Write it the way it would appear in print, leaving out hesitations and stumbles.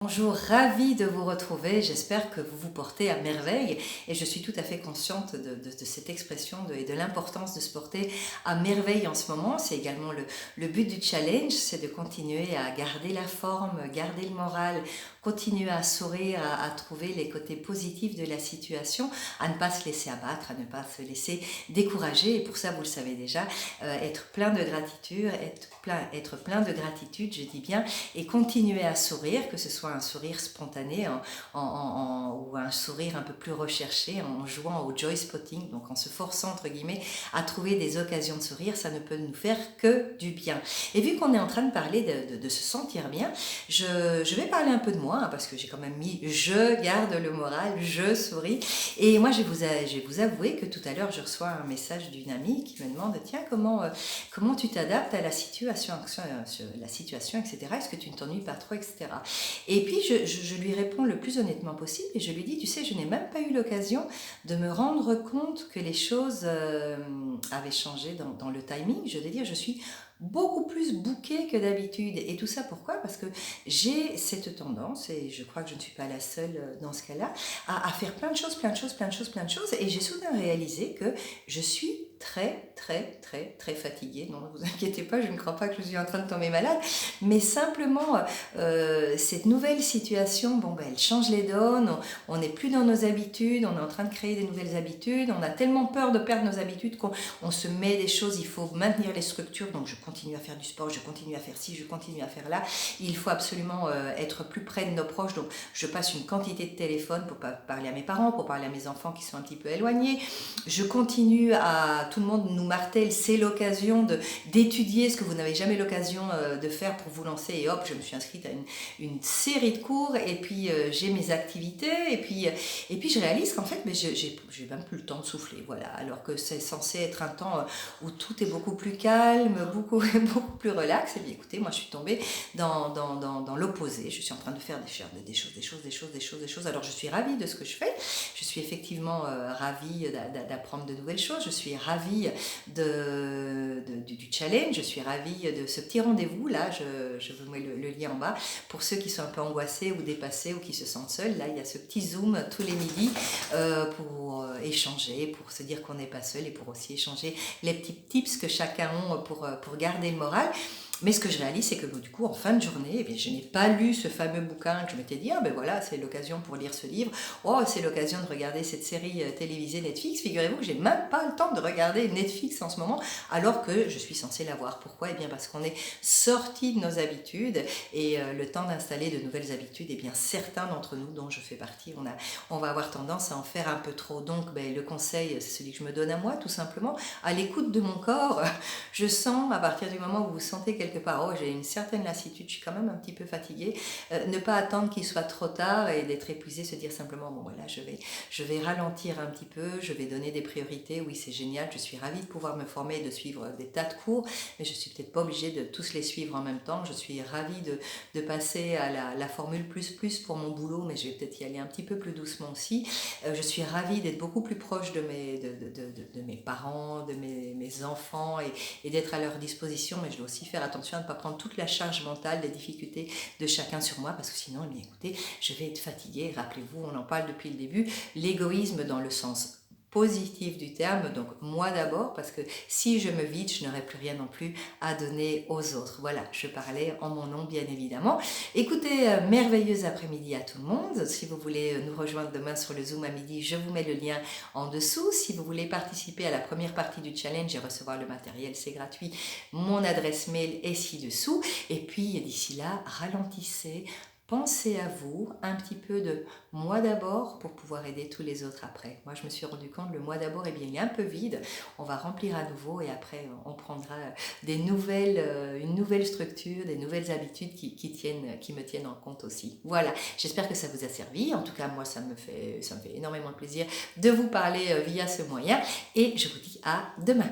Bonjour, ravie de vous retrouver, j'espère que vous vous portez à merveille et je suis tout à fait consciente de cette expression et de l'importance de se porter à merveille en ce moment. C'est également le but du challenge, c'est de continuer à garder la forme, garder le moral, continuer à sourire, à trouver les côtés positifs de la situation, à ne pas se laisser abattre, à ne pas se laisser décourager et pour ça vous le savez déjà, être plein de gratitude, être plein de gratitude, je dis bien, et continuer à sourire, que ce soit un sourire spontané ou un sourire un peu plus recherché en jouant au joy spotting, donc en se forçant entre guillemets à trouver des occasions de sourire, ça ne peut nous faire que du bien. Et vu qu'on est en train de parler de se sentir bien, je vais parler un peu de moi, hein, parce que j'ai quand même mis je garde le moral, je souris, et moi je vais vous avouer que tout à l'heure je reçois un message d'une amie qui me demande tiens comment tu t'adaptes à la situation, etc. Est-ce que tu ne t'ennuies pas trop, etc. Et puis je lui réponds le plus honnêtement possible et je lui dis, tu sais, je n'ai même pas eu l'occasion de me rendre compte que les choses avaient changé dans le timing. Je veux dire, je suis beaucoup plus bookée que d'habitude. Et tout ça pourquoi? Parce que j'ai cette tendance, et je crois que je ne suis pas la seule dans ce cas-là, à faire plein de choses, plein de choses, plein de choses, plein de choses. Et j'ai soudain réalisé que je suis très fatiguée. Non, ne vous inquiétez pas, je ne crois pas que je suis en train de tomber malade, mais simplement cette nouvelle situation, bon ben elle change les donnes, on n'est plus dans nos habitudes, on est en train de créer des nouvelles habitudes, on a tellement peur de perdre nos habitudes qu'on se met des choses, il faut maintenir les structures, donc je continue à faire du sport, je continue à faire ci, je continue à faire là, il faut absolument être plus près de nos proches, donc je passe une quantité de téléphone pour parler à mes parents, pour parler à mes enfants qui sont un petit peu éloignés, je continue à, tout le monde nous martèle, c'est l'occasion d'étudier ce que vous n'avez jamais l'occasion de faire pour vous lancer, et hop, je me suis inscrite à une série de cours, et puis j'ai mes activités, et puis je réalise qu'en fait, mais j'ai même plus le temps de souffler, voilà, alors que c'est censé être un temps où tout est beaucoup plus calme, beaucoup plus relax, et bien écoutez, moi je suis tombée dans l'opposé, je suis en train de faire des choses, alors je suis ravie de ce que je fais, je suis effectivement ravie d'apprendre de nouvelles choses, je suis ravie du challenge, je suis ravie de ce petit rendez-vous, là, je vous mets le lien en bas, pour ceux qui sont un peu angoissés ou dépassés ou qui se sentent seuls, là il y a ce petit Zoom tous les midis pour échanger, pour se dire qu'on n'est pas seul et pour aussi échanger les petits tips que chacun a pour garder le moral. Mais ce que je réalise, c'est que du coup, en fin de journée, eh bien, je n'ai pas lu ce fameux bouquin que je m'étais dit, ah ben voilà, c'est l'occasion pour lire ce livre, oh, c'est l'occasion de regarder cette série télévisée Netflix. Figurez-vous que j'ai même pas le temps de regarder Netflix en ce moment, alors que je suis censée l'avoir. Pourquoi? Eh bien parce qu'on est sorti de nos habitudes, et le temps d'installer de nouvelles habitudes, eh bien certains d'entre nous, dont je fais partie, on va avoir tendance à en faire un peu trop. Donc ben, le conseil, c'est celui que je me donne à moi, tout simplement, à l'écoute de mon corps. Je sens, à partir du moment où vous sentez quelque part, oh, j'ai une certaine lassitude, je suis quand même un petit peu fatiguée, ne pas attendre qu'il soit trop tard et d'être épuisé, se dire simplement, bon voilà, je vais ralentir un petit peu, je vais donner des priorités, oui c'est génial, je suis ravie de pouvoir me former et de suivre des tas de cours, mais je suis peut-être pas obligée de tous les suivre en même temps, je suis ravie de passer à la formule plus pour mon boulot, mais je vais peut-être y aller un petit peu plus doucement aussi, je suis ravie d'être beaucoup plus proche de mes parents, de mes enfants, et d'être à leur disposition, mais je dois aussi faire attention à ne pas prendre toute la charge mentale des difficultés de chacun sur moi, parce que sinon, eh bien, écoutez, je vais être fatiguée. Rappelez-vous, on en parle depuis le début, l'égoïsme dans le sens positif du terme, donc moi d'abord, parce que si je me vide, je n'aurai plus rien non plus à donner aux autres. Voilà, je parlais en mon nom bien évidemment. Écoutez, merveilleuse après-midi à tout le monde. Si vous voulez nous rejoindre demain sur le Zoom à midi, je vous mets le lien en dessous. Si vous voulez participer à la première partie du challenge et recevoir le matériel, c'est gratuit. Mon adresse mail est ci-dessous. Et puis d'ici là, ralentissez. Pensez à vous, un petit peu de moi d'abord pour pouvoir aider tous les autres après. Moi, je me suis rendu compte, le moi d'abord, eh bien, il est un peu vide. On va remplir à nouveau et après, on prendra une nouvelle structure, des nouvelles habitudes qui me tiennent en compte aussi. Voilà, j'espère que ça vous a servi. En tout cas, moi, ça me fait énormément plaisir de vous parler via ce moyen et je vous dis à demain.